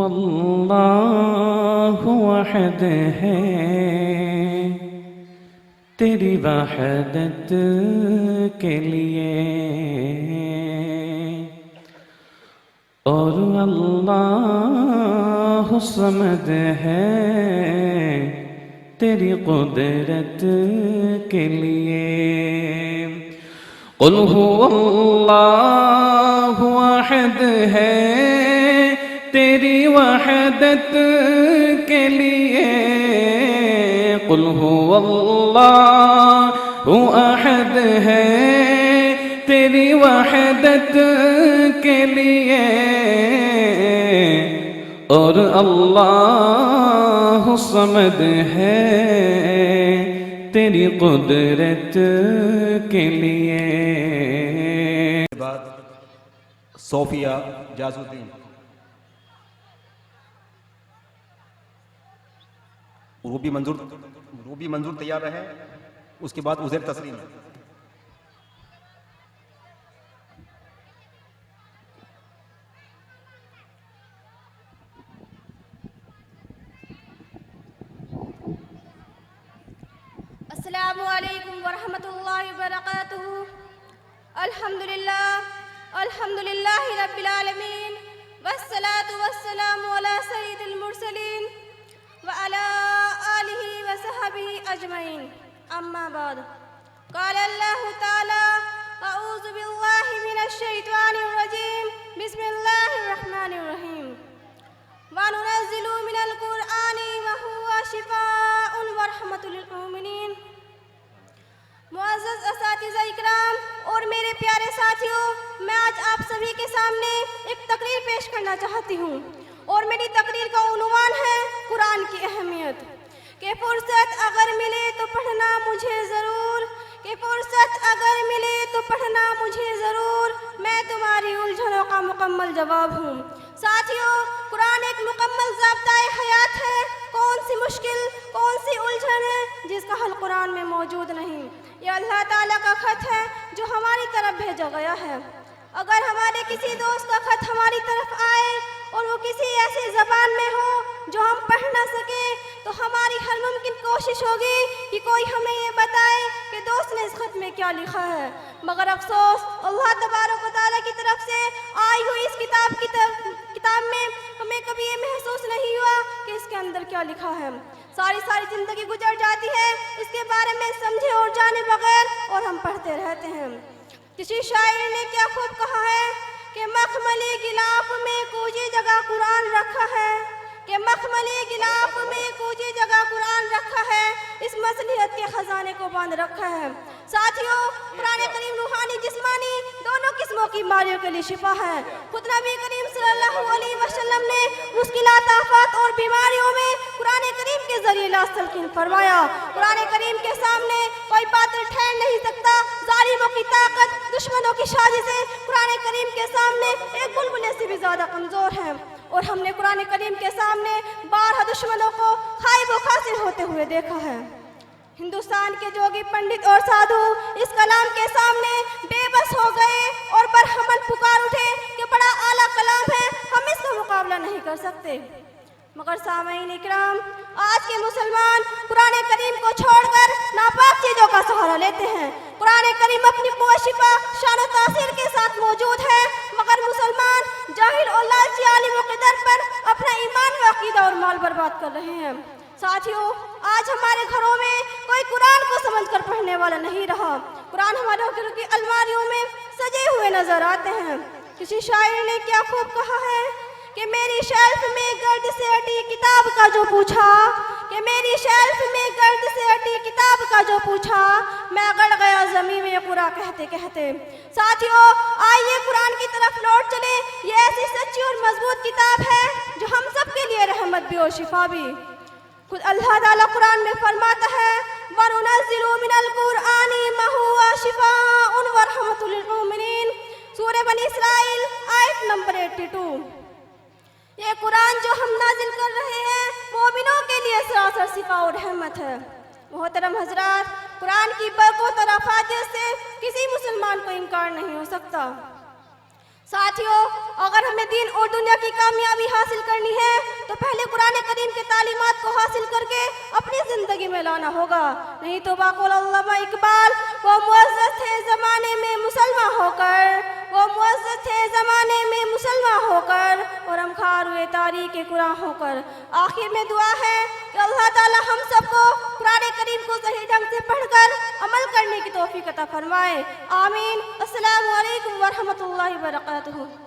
اللہ وحد ہے تیری وحدت کے لیے، اور اللہ صمد ہے تیری قدرت کے لیے۔ قل هو اللہ احد ہے تیری وحدت کے لیے، قل هو اللہ احد ہے تیری وحدت کے لیے، اور اللہ صمد ہے تیری قدرت کے لیے۔ بعد صوفیہ جاز الدین، روبی منظور تیار رہے، اس کے بعد عزیر تسلیم۔ السلام علیکم ورحمۃ اللہ وبرکاتہ۔ الحمدللہ رب العالمین، والصلاة والسلام علی سید المرسلین وعلی آلہ وصحبہ اجمعین، اما بعد۔ قال اللہ تعالی اعوذ باللہ من الشیطان الرجیم، بسم اللہ الرحمن الرحیم۔ وَنُنَزِّلُ مِنَ الْقُرْآنِ وَهُوَ شِفَاءٌ وَرَحْمَةٌ لِلْمُؤْمِنِينَ۔ معزز اساتذہ اکرام اور میرے پیارے ساتھیوں، میں آج آپ سبھی کے سامنے ایک تقریر پیش کرنا چاہتی ہوں، اور میری تقریر کا عنوان ہے قرآن کی اہمیت۔ کہ فرصت اگر ملے تو پڑھنا مجھے ضرور، کہ فرصت اگر ملے تو پڑھنا مجھے ضرور، میں تمہاری الجھنوں کا مکمل جواب ہوں۔ ساتھیوں، قرآن ایک مکمل ضابطۂ حیات ہے۔ کون سی مشکل، کون سی الجھن ہے جس کا حل قرآن میں موجود نہیں؟ یہ اللہ تعالیٰ کا خط ہے جو ہماری طرف بھیجا گیا ہے۔ اگر ہمارے کسی دوست کا خط ہماری طرف آئے اور وہ کسی ایسی زبان میں ہو جو ہم پڑھ نہ سکیں، تو ہماری ہر ممکن کوشش ہوگی کہ کوئی ہمیں یہ بتائے کہ دوست نے اس خط میں کیا لکھا ہے۔ مگر افسوس، اللہ تبارک و تعالیٰ کی طرف سے آئی ہوئی اس کتاب میں ہمیں کبھی یہ محسوس نہیں ہوا کہ اس کے اندر کیا لکھا ہے۔ ساری زندگی گزر جاتی ہے اس کے بارے میں سمجھے اور جانے بغیر، اور ہم پڑھتے رہتے ہیں۔ کسی شاعر نے کیا خوب کہا ہے کہ مخملی غلاف میں کوئی جگہ قرآن رکھا ہے، کہ مخملی غلاف میں کوئی جگہ قرآن رکھا ہے، اس مصلحت کے خزانے کو باندھ رکھا ہے۔ ساتھیوں، قرآن کریم روحانی جسمانی دونوں قسموں کی بیماریوں کے لیے شفا ہے۔ خود نبی کریم صلی اللہ علیہ وسلم نے مشکلات، آفات اور بیماریوں میں قرآن کریم کے ذریعے علاج تلقین فرمایا۔ قرآن کریم کے سامنے کوئی باطل ٹھہر نہیں سکتا۔ ظالموں کی طاقت، دشمنوں کی سازشیں قرآن کریم کے سامنے ایک بلبلے سے بھی زیادہ کمزور ہیں، اور ہم نے قرآن کریم کے سامنے بارہا دشمنوں کو خائب و خاسر ہوتے ہوئے دیکھا ہے۔ ہندوستان کے جوگی، پنڈت اور سادھو اس کلام کے سامنے بے بس ہو گئے اور برہمن پکار اٹھے کہ بڑا اعلیٰ کلام ہے، ہم اس کا مقابلہ نہیں کر سکتے۔ مگر سامعین اکرام، آج کے مسلمان قرآن کریم کو چھوڑ کر ناپاک چیزوں کا سہارا لیتے ہیں۔ قرآن کریم اپنی قوت، شفا، شان و تاثیر کے ساتھ موجود ہے، مگر مسلمان جاہل اور لالچی عالموں کے در پر اپنا ایمان و عقیدہ اور مال برباد کر رہے ہیں۔ ساتھیوں، آج ہمارے گھروں میں کوئی قرآن کو سمجھ کر پڑھنے والا نہیں رہا۔ قرآن ہمارے گھروں کی الماریوں میں سجے ہوئے نظر آتے ہیں۔ کسی شاعر نے کیا خوب کہا ہے کہ میری شیلف میں گرد سے ہٹی کتاب کا جو پوچھا، کہ میری شیلف میں گرد سے ہٹی کتاب کا جو پوچھا، میں گڑ گیا زمین میں قرآن کہتے کہتے۔ ساتھیوں، آئیے قرآن کی طرف لوٹ چلے۔ یہ ایسی سچی اور مضبوط کتاب ہے جو ہم سب کے لیے رحمت بھی اور شفا بھی۔ خود اللہ تعالیٰ قرآن میں فرماتا ہے وَنُنَزِّلُ مِنَ الْقُرْآنِ مَا هُوَ شِفَاءٌ وَرَحْمَةٌ لِلْمُؤْمِنِينَ، سورہ بنی اسرائیل آیت نمبر 82۔ یہ قرآن جو ہم نازل کر رہے ہیں مومنوں کے لیے سراسر شفا اور رحمت ہے۔ محترم حضرات، قرآن کی برکت اور افادیت سے کسی مسلمان کو انکار نہیں ہو سکتا۔ ساتھیوں، اگر ہمیں دین اور دنیا کی کامیابی حاصل کرنی ہے تو پہلے قرآن کریم کی تعلیمات کو حاصل کر کے اپنی زندگی میں لانا ہوگا، نہیں تو باقول علامہ اقبال، وہ معزز تھے زمانے میں مسلمان ہو کر، وہ معزز تھے زمانے میں مسلمان ہو کر، اور ہم کھار ہوئے تاریخ قرآن ہو کر۔ آخر میں دعا ہے کہ اللہ تعالی ہم سب کو قرآن کریم کو صحیح ڈھنگ سے پڑھ کر عمل کرنے کی توفیق عطا فرمائے، آمین۔ السلام علیکم ورحمۃ اللہ وبرکاتہ۔